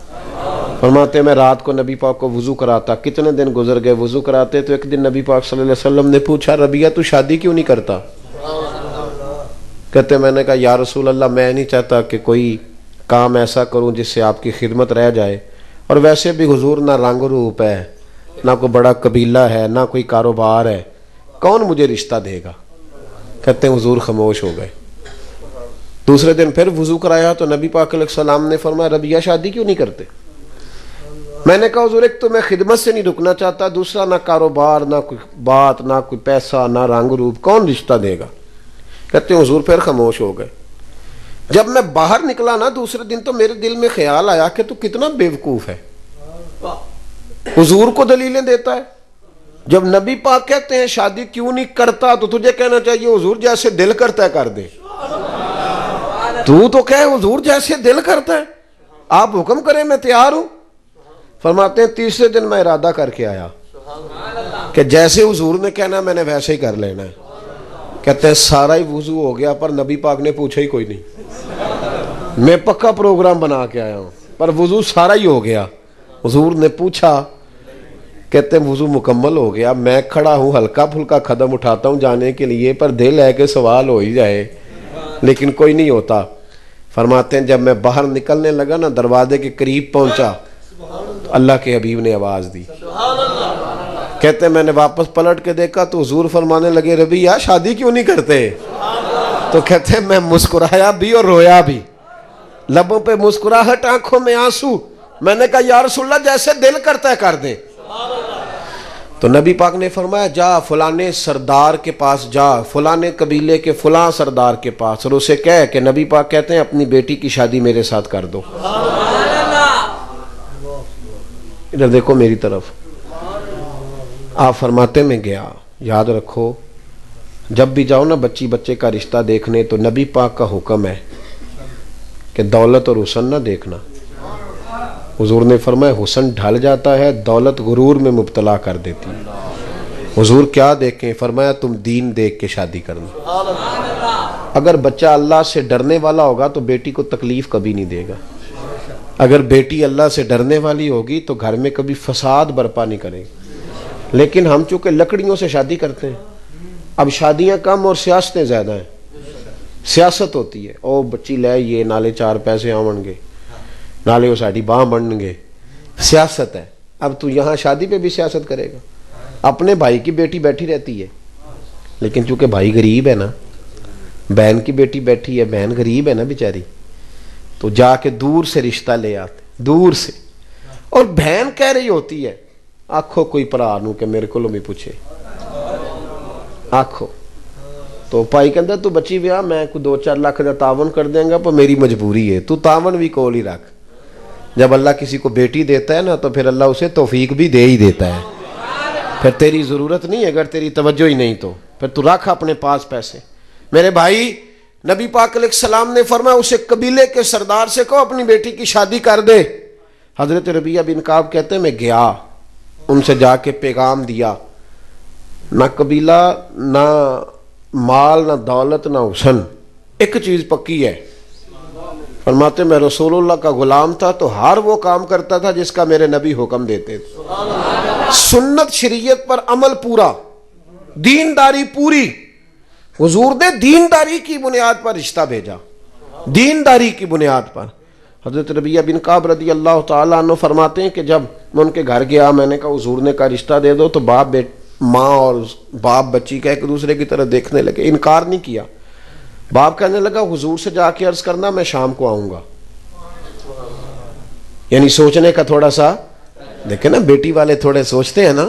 فرماتے میں رات کو نبی پاک کو وضو کراتا، کتنے دن گزر گئے وضو کراتے، تو ایک دن نبی پاک صلی اللہ علیہ وسلم نے پوچھا ربیعہ تو شادی کیوں نہیں کرتا؟ کہتے میں نے کہا یا رسول اللہ میں نہیں چاہتا کہ کوئی کام ایسا کروں جس سے آپ کی خدمت رہ جائے، اور ویسے بھی حضور نہ رنگ روپ ہے، نہ کوئی بڑا قبیلہ ہے، نہ کوئی کاروبار ہے، کون مجھے رشتہ دے گا؟ کہتے ہیں حضور خاموش ہو گئے. دوسرے دن پھر وضو کرایا تو نبی پاک علیہ السلام نے فرمایا ربیہ شادی کیوں نہیں کرتے؟ میں نے کہا حضور ایک تو میں خدمت سے نہیں رکنا چاہتا، دوسرا نہ کاروبار، نہ کوئی بات، نہ کوئی پیسہ، نہ رنگ روپ، کون رشتہ دے گا؟ کہتے ہیں حضور پھر خاموش ہو گئے. جب میں باہر نکلا نا دوسرے دن تو میرے دل میں خیال آیا کہ تو کتنا بیوقوف ہے، حضور کو دلیلیں دیتا ہے. جب نبی پاک کہتے ہیں شادی کیوں نہیں کرتا تو تجھے کہنا چاہیے حضور جیسے دل کرتا ہے کر دے. تو کہے حضور جیسے دل کرتا ہے، آپ حکم کریں میں تیار ہوں. فرماتے ہیں تیسرے دن میں ارادہ کر کے آیا کہ جیسے حضور نے کہنا میں نے ویسے ہی کر لینا ہے. کہتے ہیں سارا ہی وضو ہو گیا پر نبی پاک نے پوچھا ہی کوئی نہیں. میں پکا پروگرام بنا کے آیا ہوں پر وضو سارا ہی ہو گیا. حضور نے پوچھا، کہتے ہیں وضو مکمل ہو گیا، میں کھڑا ہوں ہلکا پھلکا قدم اٹھاتا ہوں جانے کے لیے پر دل ہے کہ سوال ہو ہی جائے لیکن کوئی نہیں ہوتا. فرماتے ہیں جب میں باہر نکلنے لگا نا دروازے کے قریب پہنچا اللہ کے حبیب نے آواز دی. کہتے ہیں میں نے واپس پلٹ کے دیکھا تو حضور فرمانے لگے ربیہ شادی کیوں نہیں کرتے؟ تو کہتے ہیں میں مسکرایا بھی اور رویا بھی، لبوں پہ مسکراہٹ آنکھوں میں آنسو. میں نے کہا یا رسول اللہ جیسے دل کرتا ہے کر دے. تو نبی پاک نے فرمایا جا فلانے سردار کے پاس جا، فلانے قبیلے کے فلاں سردار کے پاس، اور اسے کہہ کہ نبی پاک کہتے ہیں اپنی بیٹی کی شادی میرے ساتھ کر دو. ادھر دیکھو میری طرف. آپ فرماتے میں گیا. یاد رکھو جب بھی جاؤ نا بچے کا رشتہ دیکھنے تو نبی پاک کا حکم ہے کہ دولت اور حسن نہ دیکھنا. حضور نے فرمایا حسن ڈھل جاتا ہے، دولت غرور میں مبتلا کر دیتی ہے. حضور کیا دیکھیں؟ فرمایا تم دین دیکھ کے شادی کرنا. اگر بچہ اللہ سے ڈرنے والا ہوگا تو بیٹی کو تکلیف کبھی نہیں دے گا. اگر بیٹی اللہ سے ڈرنے والی ہوگی تو گھر میں کبھی فساد برپا نہیں کرے گی. لیکن ہم چونکہ لکڑیوں سے شادی کرتے ہیں، اب شادیاں کم اور سیاستیں زیادہ ہیں. سیاست ہوتی ہے، او بچی لے یہ نالے 4 پیسے آون گے، نالے وہ ساڑی باں بنن گے. سیاست ہے. اب تو یہاں شادی پہ بھی سیاست کرے گا. اپنے بھائی کی بیٹی بیٹھی رہتی ہے لیکن چونکہ بھائی غریب ہے نا، بہن کی بیٹی بیٹھی ہے، بہن غریب ہے نا بیچاری، تو جا کے دور سے رشتہ لے آتے، دور سے. اور بہن کہہ رہی ہوتی ہے آکھو کوئی پرا نو کہ میرے کو بھی پوچھے آکھو. تو پائی کہندا تو بچی ویا میں کوئی 2-4 لاکھ دا تعاون کر دیں گا پر میری مجبوری ہے. تو تعاون بھی کول ہی رکھ. جب اللہ کسی کو بیٹی دیتا ہے نا تو پھر اللہ اسے توفیق بھی دے ہی دیتا ہے. پھر تیری ضرورت نہیں، اگر تیری توجہ ہی نہیں تو پھر تو رکھ اپنے پاس پیسے. میرے بھائی نبی پاک علیہ السلام نے فرمایا اسے قبیلے کے سردار سے کہو اپنی بیٹی کی شادی کر دے. حضرت ربیہ بن کعب کہتے ہیں میں گیا، ان سے جا کے پیغام دیا. نہ قبیلہ، نہ مال، نہ دولت، نہ حسن، ایک چیز پکی ہے. فرماتے میں رسول اللہ کا غلام تھا تو ہر وہ کام کرتا تھا جس کا میرے نبی حکم دیتے تھے. سنت شریعت پر عمل پورا، دینداری پوری. حضور نے دینداری کی بنیاد پر رشتہ بھیجا، دینداری کی بنیاد پر. حضرت ربیہ بن کعب رضی اللہ تعالیٰ عنہ فرماتے ہیں کہ جب میں ان کے گھر گیا میں نے کہا حضور نے کہا رشتہ دے دو تو ماں اور باپ بچی کا ایک دوسرے کی طرف دیکھنے لگے. انکار نہیں کیا. باپ کہنے لگا حضور سے جا کے عرض کرنا میں شام کو آؤں گا. یعنی سوچنے کا تھوڑا سا دیکھیں نا، بیٹی والے تھوڑے سوچتے ہیں نا.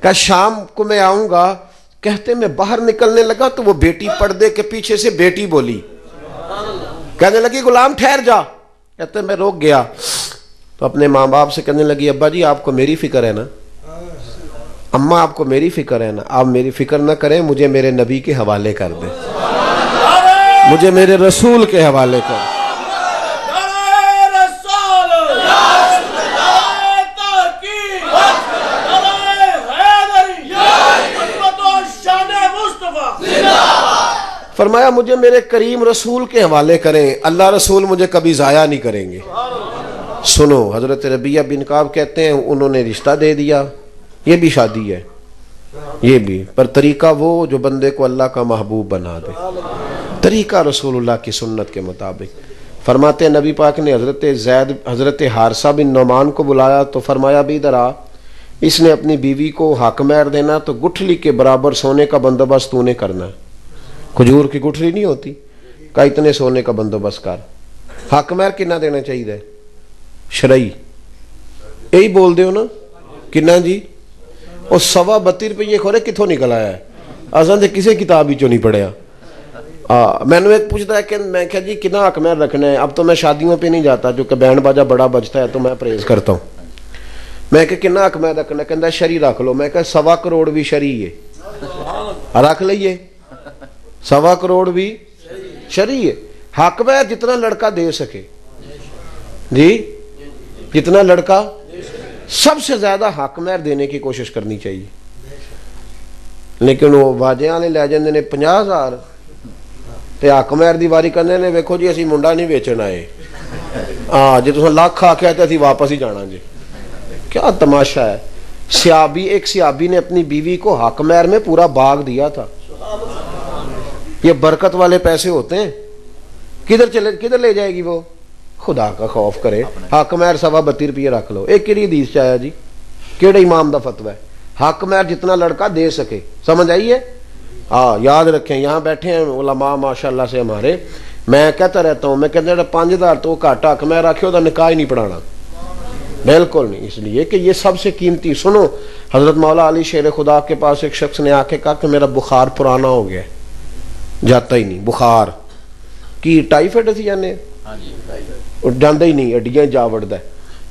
کہ شام کو میں آؤں گا. کہتے میں باہر نکلنے لگا تو وہ بیٹی پردے کے پیچھے سے بیٹی بولی، کہنے لگی غلام ٹھہر جا. کہتے میں روک گیا تو اپنے ماں باپ سے کہنے لگی ابا جی آپ کو میری فکر ہے نا، اماں آپ کو میری فکر ہے نا، آپ میری فکر نہ کریں، مجھے میرے نبی کے حوالے کر دیں، مجھے میرے رسول کے حوالے کر. فرمایا مجھے میرے کریم رسول کے حوالے کریں، اللہ رسول مجھے کبھی ضائع نہیں کریں گے. سنو حضرت ربیہ بن کعب کہتے ہیں انہوں نے رشتہ دے دیا. یہ بھی شادی ہے، یہ بھی، پر طریقہ وہ جو بندے کو اللہ کا محبوب بنا دے، طریقہ رسول اللہ کی سنت کے مطابق. فرماتے ہیں نبی پاک نے حضرت حارثہ بن نعمان کو بلایا تو فرمایا بھی ادھر آ، اس نے اپنی بیوی کو حق مہر دینا تو گٹھلی کے برابر سونے کا بندوبست تو نے کرنا ہے. کھجور کی گٹھلی نہیں ہوتی، کہا اتنے سونے کا بندوبست کر. حق مہر کنا دینا چاہیے؟ شرعی یہی بول دیو نا کنا جی؟ اور 32 روپیے کھورے کتوں نکل آیا ہے؟ اصل تو کسی کتاب ہی چوں نہیں پڑھیا. میں نے ایک پوچھتا ہے کہ میں کہا جی کتنا حق مہر رکھنا ہے؟ اب تو میں شادیوں پہ نہیں جاتا کیونکہ بینڈ باجا بڑا بجتا ہے تو میں پرہیز کرتا ہوں. میں کہ کتنا حق مہر رکھنا ہے؟ کہتا شرعی رکھ لو. میں کہا 1.25 کروڑ بھی شرعی ہے، رکھ لئیے. 1.25 کروڑ بھی شرعی ہے. حق مہر جتنا لڑکا دے سکے جی، جتنا لڑکا، سب سے زیادہ حق مہر دینے کی کوشش کرنی چاہیے. لیکن وہ باجے والے لے جاندے نے 50,000 تے حق مہر دی واری کہندے نے ویکھو جی اسی منڈا نہیں ویچن آئے، جی تساں لاکھ آکھیا تے اسی واپس ہی جانا جی. کیا تماشا ہے. ایک صحابی نے اپنی بیوی کو حق مہر میں پورا باغ دیا تھا. یہ برکت والے پیسے ہوتے ہیں. کدھر لے جائے گی وہ؟ خدا کا خوف کرے. حق مہر 32 روپیے رکھ لو. ایک کیڑی حدیث چ آیا جی؟ کیڑے امام دا فتوی ہے؟ حق مہر جتنا لڑکا دے سکے. سمجھ آئیے؟ یاد رکھیں. یہاں بیٹھے ہیں علماء ماشاءاللہ سے ہمارے، میں کہتا رہتا ہوں، میں کہتا 5,000 تو گھٹ حق مہر رکھے دا نکاح ہی نہیں پڑھانا، بالکل نہیں. اس لیے کہ یہ سب سے قیمتی. سنو، حضرت مولا علی شیر خدا کے پاس ایک شخص نے آ کے کہا کہ میرا بخار پرانا ہو گیا، جاتا ہی نہیں. بخار کی ٹائیفائڈ تھی جانے جاندہ ہی نہیں، اڈیاں جا وڑدا ہے.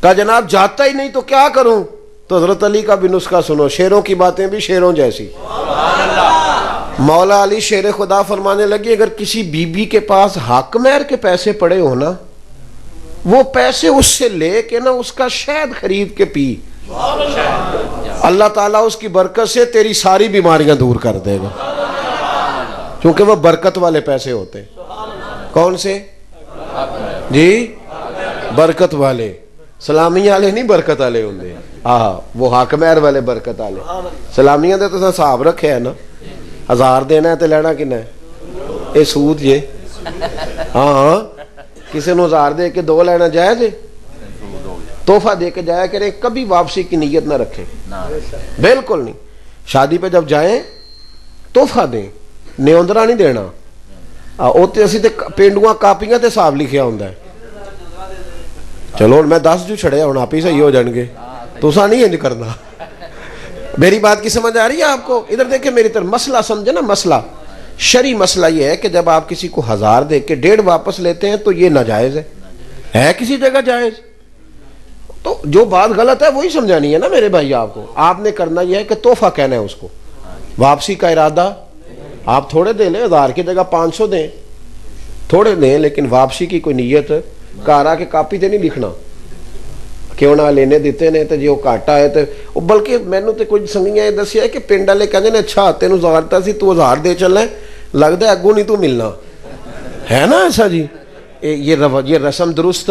کہا جناب جاتا ہی نہیں تو کیا کروں؟ تو حضرت علی کا بھی نسخہ سنو، شیروں کی باتیں بھی شیروں جیسی. مولا علی شیر خدا فرمانے لگے اگر کسی بی بی کے پاس حق مہر کے پیسے پڑے ہو نا، وہ پیسے اس سے لے کے نا اس کا شہد خرید کے پی، اللہ تعالیٰ اس کی برکت سے تیری ساری بیماریاں دور کر دے گا، کیونکہ وہ برکت والے پیسے ہوتے ہیں. کون سے جی؟ برکت والے. سلامی والے نہیں برکت والے ہوندے، وہ حق مہر والے برکت والے. سلامیاں دے تو حساب رکھے ہے نا، 1000 دینا ہے تو لینا کنا ہے؟ یہ سود جے. ہاں کسی نو 1000 دے کے 2 لینا جائز ہے؟ تحفہ دے کے جایا کریں، کبھی واپسی کی نیت نہ رکھیں، بالکل نہیں. شادی پہ جب جائیں تحفہ دیں، نیوندرا نہیں دینا. اسی تے پینڈواں کاپیاں تے حساب لکھیا ہوندا ہے. چلو میں 10 جو چھڑیا ہوں آپ ہی صحیح ہو جان گے، تسا نہیں انج کرنا. میری بات کی سمجھ آ رہی ہے آپ کو؟ ادھر دیکھیں میری طرف. مسئلہ سمجھے نا، مسئلہ شرعی مسئلہ یہ ہے کہ جب آپ کسی کو 1000 دے کے 1.5 واپس لیتے ہیں تو یہ ناجائز ہے کسی جگہ جائز. تو جو بات غلط ہے وہی سمجھانی ہے نا میرے بھائی. آپ کو آپ نے کرنا یہ ہے کہ تحفہ کہنا ہے اس کو، واپسی کا ارادہ. آپ تھوڑے دے لیں، 1000 کی جگہ 500 دیں، تھوڑے دیں، لیکن واپسی کی کوئی نیت کارا کے کاپی تے نہیں لکھنا کیوں نہ لینے دیتے نے تو جی وہ گھاٹا ہے تو. بلکہ مینو تو کچھ سنگیاں یہ دسیا کہ پنڈ والے کہتے ہیں اچھا تینوں 1000 دتا سی تو 1000 دے چلنا ہے، لگتا ہے اگوں نہیں تو ملنا ہے نا ایسا جی. یہ رسم درست،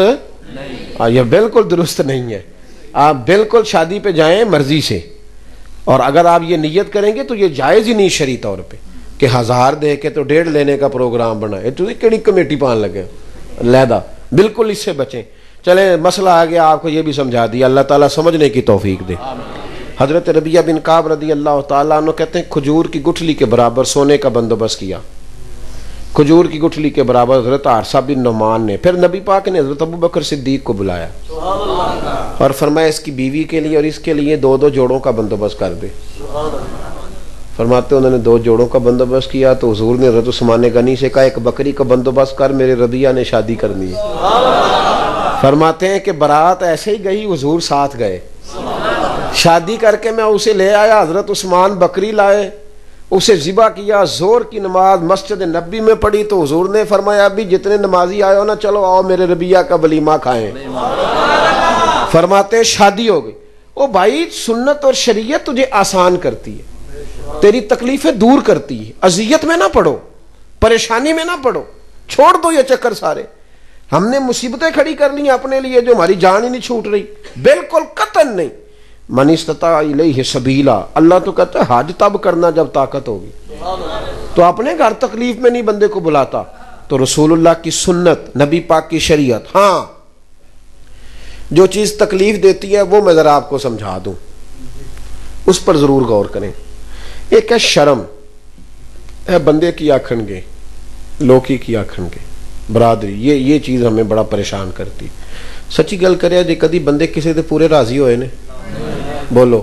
یہ بالکل درست نہیں ہے. آپ بالکل شادی پہ جائیں مرضی سے، اور اگر آپ یہ نیت کریں گے تو یہ جائز ہی نہیں شرعی طور پہ کہ 1000 دے کے تو 1.5 لینے کا پروگرام بنا. یہ تو کیڑی کمیٹی پان لگے لیدا، بالکل اس سے بچیں. چلیں مسئلہ آ گیا، آپ کو یہ بھی سمجھا دیا. اللہ تعالیٰ سمجھنے کی توفیق دے. حضرت ربیعہ بن کعب رضی اللہ تعالیٰ عنہ کہتے ہیں کھجور کی گٹھلی کے برابر سونے کا بندوبست کیا. کھجور کی گٹھلی کے برابر حضرت حارثہ بن نعمان نے. پھر نبی پاک نے حضرت ابوبکر صدیق کو بلایا اور فرمایا اس کی بیوی کے لیے اور اس کے لیے 2 جوڑوں کا بندوبست کر دے. فرماتے انہوں نے 2 جوڑوں کا بندوبست کیا تو حضور نے حضرت عثمان غنی سے کہا 1 بکری کا بندوبست کر، میرے ربیعہ نے شادی کرنی ہے. فرماتے ہیں کہ برات ایسے ہی گئی، حضور ساتھ گئے، شادی کر کے میں اسے لے آیا. حضرت عثمان بکری لائے، اسے ذبح کیا، زور کی نماز مسجد نبی میں پڑھی تو حضور نے فرمایا ابھی جتنے نمازی آئے ہو نا چلو آؤ میرے ربیعہ کا ولیمہ کھائیں. فرماتے ہیں شادی ہو گئی. او بھائی سنت اور شریعت تجھے آسان کرتی ہے، تیری تکلیفیں دور کرتی ہے. اذیت میں نہ پڑو، پریشانی میں نہ پڑو، چھوڑ دو یہ چکر سارے. ہم نے مصیبتیں کھڑی کر لی اپنے لیے جو ہماری جان ہی نہیں چھوٹ رہی، بالکل قطعاً نہیں. من استطاع الیہ سبیلا، اللہ تو کہتا ہے حج تب کرنا جب طاقت ہوگی. تو اپنے گھر تکلیف میں نہیں بندے کو بلاتا. تو رسول اللہ کی سنت، نبی پاک کی شریعت. ہاں جو چیز تکلیف دیتی ہے وہ میں ذرا آپ کو سمجھا دوں، اس پر ضرور غور کریں. ایک ہے شرم. اے بندے کی آکھن گے لوکی کی آکھن گے برادری یہ چیز ہمیں بڑا پریشان کرتی. سچی گل کریا جی کدی بندے کسی دے پورے راضی ہوئے نے؟ بولو.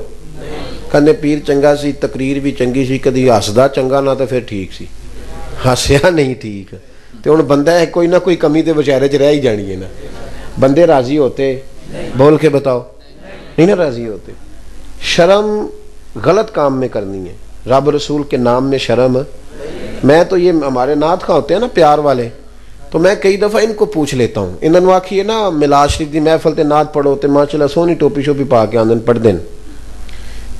کہنے پیر چنگا سی تقریر بھی چنگی سی کدی ہسدا چنگا نہ تو پھر ٹھیک سی ہسیا نہیں ٹھیک تو ہن بندہ ہے کوئی نہ کوئی کمی تے بچارے چ رہ ہی جانی ہے نا. بندے راضی ہوتے بول کے بتاؤ نہیں نا راضی ہوتے. شرم غلط کام میں کرنی ہے. رب رسول کے نام میں شرم. میں تو یہ ہمارے نعت خواں ہوتے ہیں نا پیار والے تو میں کئی دفعہ ان کو پوچھ لیتا ہوں. انہوں نے آکھی ہے نا میلاد شریف دی محفل تے نعت پڑھو تے ماشاءاللہ سونی ٹوپی شوپی پا کے آندن پڑھ دین.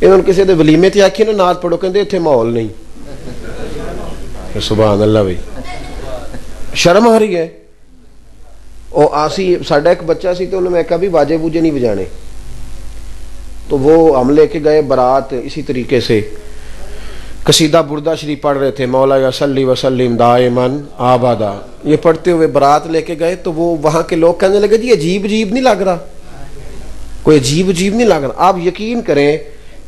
انہوں نے کسی دے ولیمے تے آکھی نا نعت پڑھو کہندے اتنے ماحول نہیں. سبحان اللہ بھائی شرم آ رہی ہے. او آسی ساڈا ایک بچہ سی تو انہوں نے کہا بھی باجے بوجے نہیں بجانے تو وہ ہم لے کے گئے برات اسی طریقے سے قصیدہ بردہ شریف پڑھ رہے تھے مولا یا صلی وسلم دائماً آبادا یہ پڑھتے ہوئے برات لے کے گئے تو وہ وہاں کے لوگ کہنے لگے جی عجیب نہیں لگ رہا کوئی عجیب نہیں لگ رہا. آپ یقین کریں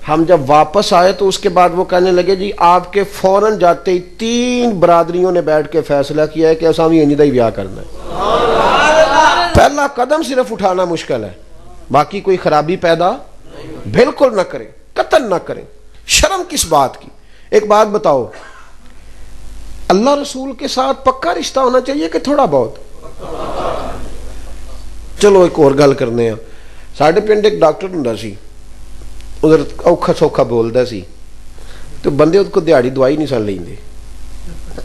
ہم جب واپس آئے تو اس کے بعد وہ کہنے لگے جی آپ کے فوراً جاتے ہی 3 برادریوں نے بیٹھ کے فیصلہ کیا ہے کہ اسامی انجدہ ہی بیاہ کرنا ہے. پہلا قدم صرف اٹھانا مشکل ہے باقی کوئی خرابی پیدا بالکل نہ کریں قطعاً نہ کریں. شرم کس بات کی؟ ایک بات بتاؤ اللہ رسول کے ساتھ پکا رشتہ ہونا چاہیے کہ تھوڑا بہت؟ چلو ایک اور گل کرنے ہیں. ساڈے پنڈ ایک ڈاکٹر ہوندا سی ادھر اوکھا سوکھا بولدا سی تو بندے اس کو دیہڑی دوائی نہیں سن لیندے.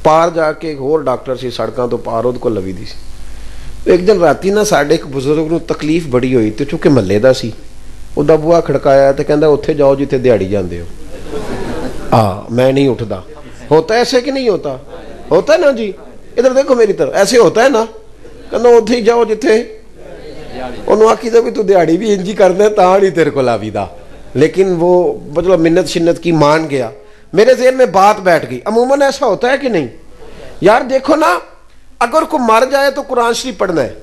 پار جا کے ایک اور ڈاکٹر سی سڑکاں تو پار اس کو لوی دی سی. ایک دن راتی نا ساڈے ایک بزرگ نو تکلیف بڑی ہوئی تو چونکہ محلے دا سی ادا بوا کھڑکایا تو کہندا اوتھے جاؤ جتھے دیہڑی جاندے ہو. میں نہیں اٹھتا. ہوتا ہے ایسے کہ نہیں ہوتا؟ ہوتا ہے نا جی. ادھر دیکھو میری طرف ایسے ہوتا ہے نا کہنا اوتھے ہی جاؤ جتھے انہوں آکھی دا بھی تو دیہڑی بھی انجی کرنا ہے تاں نہیں تیرے کو لاوی دا. لیکن وہ مطلب منت شنت کی مان گیا. میرے ذہن میں بات بیٹھ گئی عموماً ایسا ہوتا ہے کہ نہیں یار؟ دیکھو نا اگر کوئی مر جائے تو قرآن شریف پڑھنا ہے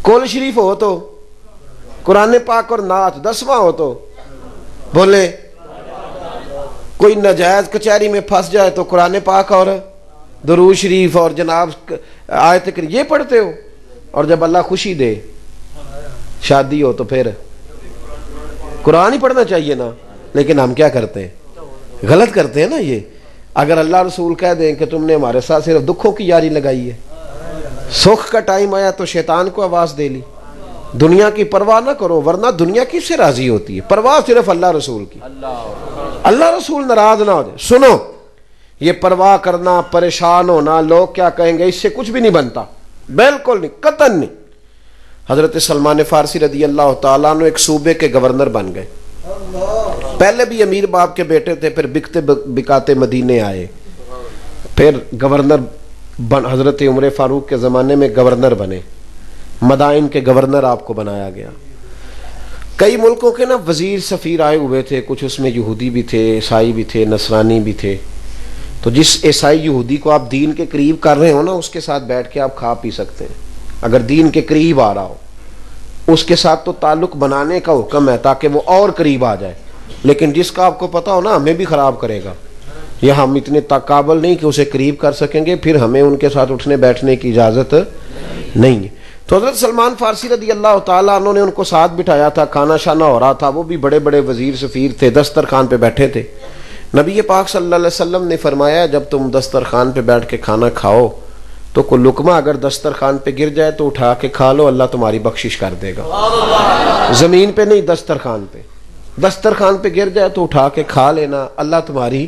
کل شریف ہو تو قرآن پاک اور نعت 10واں ہو تو بولے. کوئی ناجائز کچہری میں پھنس جائے تو قرآن پاک اور درود شریف اور جناب آیت کریمہ یہ پڑھتے ہو. اور جب اللہ خوشی دے شادی ہو تو پھر قرآن ہی پڑھنا چاہیے نا. لیکن ہم کیا کرتے ہیں؟ غلط کرتے ہیں نا. یہ اگر اللہ رسول کہہ دیں کہ تم نے ہمارے ساتھ صرف دکھوں کی یاری لگائی ہے سکھ کا ٹائم آیا تو شیطان کو آواز دے لی. دنیا کی پرواہ نہ کرو ورنہ دنیا کس سے راضی ہوتی ہے؟ پرواہ صرف اللہ رسول کی. اللہ رسول ناراض نہ ہو جائے. سنو یہ پرواہ کرنا پریشان ہونا لوگ کیا کہیں گے اس سے کچھ بھی نہیں بنتا. بالکل نہیں قطعاً نہیں. حضرت سلمان فارسی رضی اللہ تعالیٰ عنہ ایک صوبے کے گورنر بن گئے. پہلے بھی امیر باپ کے بیٹے تھے پھر بکتے بکاتے مدینے آئے پھر گورنر حضرت عمر فاروق کے زمانے میں گورنر بنے. مدائن کے گورنر آپ کو بنایا گیا. کئی ملکوں کے نا وزیر سفیر آئے ہوئے تھے کچھ اس میں یہودی بھی تھے عیسائی بھی تھے نصرانی بھی تھے. تو جس عیسائی یہودی کو آپ دین کے قریب کر رہے ہو نا اس کے ساتھ بیٹھ کے آپ کھا پی سکتے ہیں اگر دین کے قریب آ رہا ہو. اس کے ساتھ تو تعلق بنانے کا حکم ہے تاکہ وہ اور قریب آ جائے. لیکن جس کا آپ کو پتا ہو نا ہمیں بھی خراب کرے گا یا ہم اتنے قابل نہیں کہ اسے قریب کر سکیں گے پھر ہمیں ان کے ساتھ اٹھنے بیٹھنے کی اجازت نہیں ہے. تو حضرت سلمان فارسی رضی اللہ تعالیٰ عنہ نے ان کو ساتھ بٹھایا تھا. کھانا شانا ہو رہا تھا. وہ بھی بڑے بڑے وزیر سفیر تھے دسترخوان پہ بیٹھے تھے. نبی پاک صلی اللہ علیہ وسلم نے فرمایا جب تم دسترخوان پہ بیٹھ کے کھانا کھاؤ تو کوئی لقمہ اگر دسترخوان پہ گر جائے تو اٹھا کے کھا لو اللہ تمہاری بخشش کر دے گا. زمین پہ نہیں دسترخوان پہ. دسترخوان پہ گر جائے تو اٹھا کے کھا لینا اللہ تمہاری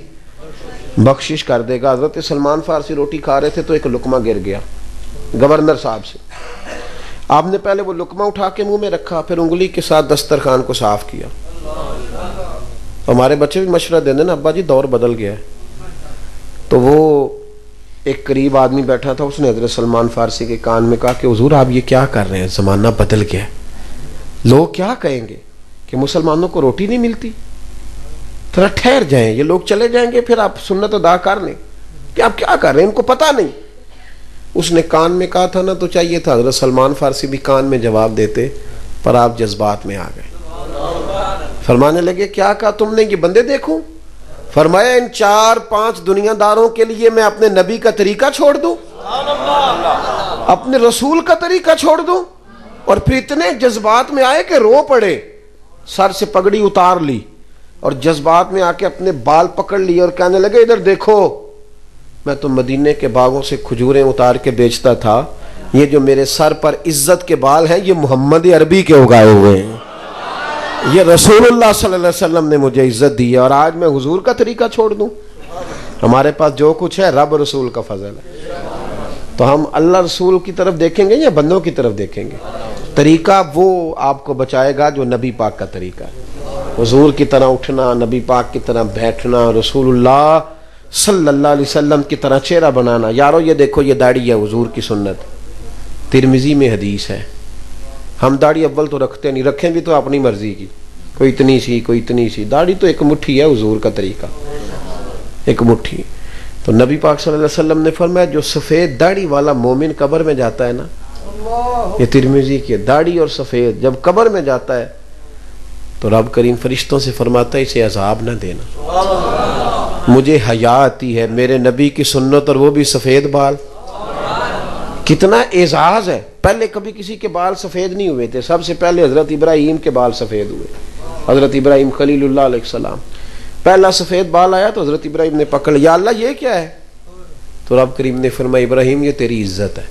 بخشش کر دے گا. حضرت سلمان فارسی روٹی کھا رہے تھے تو ایک لقمہ گر گیا گورنر صاحب سے. آپ نے پہلے وہ لقمہ اٹھا کے منہ میں رکھا پھر انگلی کے ساتھ دسترخوان کو صاف کیا. ہمارے بچے بھی مشورہ دیں نا ابا جی دور بدل گیا ہے. تو وہ ایک قریب آدمی بیٹھا تھا اس نے حضرت سلمان فارسی کے کان میں کہا کہ حضور آپ یہ کیا کر رہے ہیں زمانہ بدل گیا ہے. لوگ کیا کہیں گے کہ مسلمانوں کو روٹی نہیں ملتی. تھوڑا ٹھہر جائیں یہ لوگ چلے جائیں گے پھر آپ سنت ادا کر لیں کہ آپ کیا کر رہے ہیں ان کو پتہ نہیں. اس نے کان میں کہا تھا نا تو چاہیے تھا حضرت سلمان فارسی بھی کان میں جواب دیتے پر آپ جذبات میں آ گئے. فرمانے لگے کیا کہا تم نے یہ بندے دیکھو فرمایا ان 4-5 دنیا داروں کے لیے میں اپنے نبی کا طریقہ چھوڑ دوں، اپنے رسول کا طریقہ چھوڑ دوں؟ اور پھر اتنے جذبات میں آئے کہ رو پڑے، سر سے پگڑی اتار لی اور جذبات میں آ کے اپنے بال پکڑ لیے اور کہنے لگے ادھر دیکھو، میں تو مدینے کے باغوں سے کھجوریں اتار کے بیچتا تھا، یہ جو میرے سر پر عزت کے بال ہیں یہ محمد عربی کے اگائے ہوئے ہیں، یہ رسول اللہ صلی اللہ علیہ وسلم نے مجھے عزت دی ہے، اور آج میں حضور کا طریقہ چھوڑ دوں؟ ہمارے پاس جو کچھ ہے رب رسول کا فضل ہے، تو ہم اللہ رسول کی طرف دیکھیں گے یا بندوں کی طرف دیکھیں گے؟ طریقہ وہ آپ کو بچائے گا جو نبی پاک کا طریقہ ہے، حضور کی طرح اٹھنا، نبی پاک کی طرح بیٹھنا، رسول اللہ صلی اللہ علیہ وسلم کی طرح چہرہ بنانا۔ یارو یہ دیکھو یہ داڑھی ہے حضور کی سنت، ترمذی میں حدیث ہے۔ ہم داڑھی اول تو رکھتے نہیں، رکھیں بھی تو اپنی مرضی کی، کوئی اتنی سی کوئی اتنی سی، داڑھی تو ایک مٹھی ہے حضور کا طریقہ، ایک مٹھی۔ تو نبی پاک صلی اللہ علیہ وسلم نے فرمایا جو سفید داڑھی والا مومن قبر میں جاتا ہے نا، یہ ترمذی کی داڑھی اور سفید جب قبر میں جاتا ہے تو رب کریم فرشتوں سے فرماتا ہے اسے عذاب نہ دینا، مجھے حیا آتی ہے، میرے نبی کی سنت اور وہ بھی سفید بال۔ کتنا اعزاز ہے، پہلے کبھی کسی کے بال سفید نہیں ہوئے تھے، سب سے پہلے حضرت ابراہیم کے بال سفید ہوئے، حضرت ابراہیم خلیل اللہ علیہ السلام، پہلا سفید بال آیا تو حضرت ابراہیم نے پکڑ لیا، اللہ یہ کیا ہے؟ تو رب کریم نے فرمایا ابراہیم یہ تیری عزت ہے،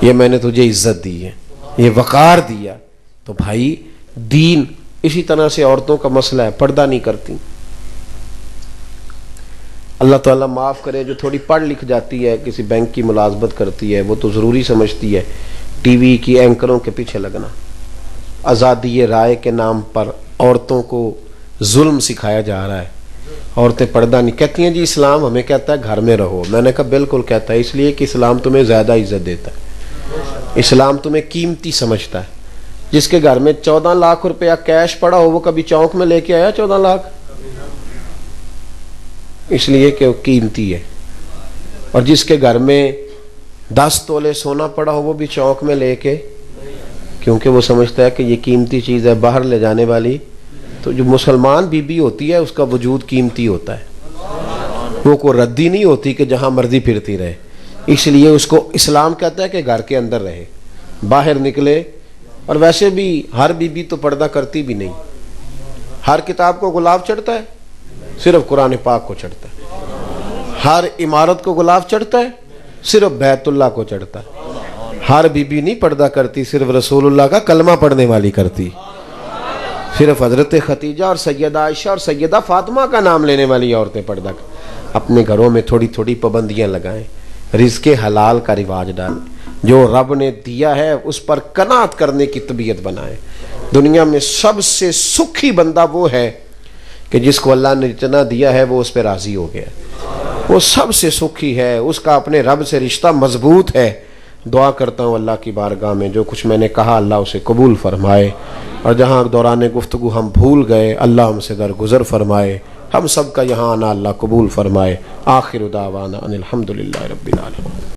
یہ میں نے تجھے عزت دی ہے، یہ وقار دیا۔ تو بھائی دین اسی طرح سے عورتوں کا مسئلہ ہے، پردہ نہیں کرتی۔ اللہ تعالیٰ معاف کرے جو تھوڑی پڑھ لکھ جاتی ہے، کسی بینک کی ملازمت کرتی ہے، وہ تو ضروری سمجھتی ہے ٹی وی کی اینکروں کے پیچھے لگنا۔ آزادی رائے کے نام پر عورتوں کو ظلم سکھایا جا رہا ہے، عورتیں پردہ نہیں، کہتی ہیں جی اسلام ہمیں کہتا ہے گھر میں رہو۔ میں نے کہا بالکل کہتا ہے، اس لیے کہ اسلام تمہیں زیادہ عزت دیتا ہے، اسلام تمہیں قیمتی سمجھتا ہے۔ جس کے گھر میں 14 لاکھ روپیہ کیش پڑا ہو وہ کبھی چونک میں لے کے آیا 14 لاکھ؟ اس لیے کہ وہ قیمتی ہے۔ اور جس کے گھر میں 10 تولے سونا پڑا ہو وہ بھی چونک میں لے کے، کیونکہ وہ سمجھتا ہے کہ یہ قیمتی چیز ہے باہر لے جانے والی۔ تو جو مسلمان بی بی ہوتی ہے اس کا وجود قیمتی ہوتا ہے، وہ کوئی ردی نہیں ہوتی کہ جہاں مرضی پھرتی رہے، اس لیے اس کو اسلام کہتا ہے کہ گھر کے اندر رہے، باہر نکلے۔ اور ویسے بھی ہر بی بی تو پردہ کرتی بھی نہیں، ہر کتاب کو گلاب چڑھتا ہے، صرف قرآن پاک کو چڑھتا ہے، ہر عمارت کو گلاب چڑھتا ہے، صرف بیت اللہ کو چڑھتا ہے۔ ہر بی بی نہیں پردہ کرتی، صرف رسول اللہ کا کلمہ پڑھنے والی کرتی، صرف حضرت ختیجہ اور سیدہ عائشہ اور سیدہ فاطمہ کا نام لینے والی عورتیں پردہ کریں۔ اپنے گھروں میں تھوڑی تھوڑی پابندیاں لگائیں، رزق حلال کا رواج ڈالیں، جو رب نے دیا ہے اس پر قناعت کرنے کی طبیعت بنائیں۔ دنیا میں سب سے سکھی بندہ وہ ہے کہ جس کو اللہ نے جتنا دیا ہے وہ اس پہ راضی ہو گیا، وہ سب سے سکھی ہے، اس کا اپنے رب سے رشتہ مضبوط ہے۔ دعا کرتا ہوں اللہ کی بارگاہ میں جو کچھ میں نے کہا اللہ اسے قبول فرمائے، اور جہاں دوران گفتگو ہم بھول گئے اللہ ہم سے درگزر فرمائے، ہم سب کا یہاں آنا اللہ قبول فرمائے۔ آخر دعوانا ان الحمدللہ رب العالمین۔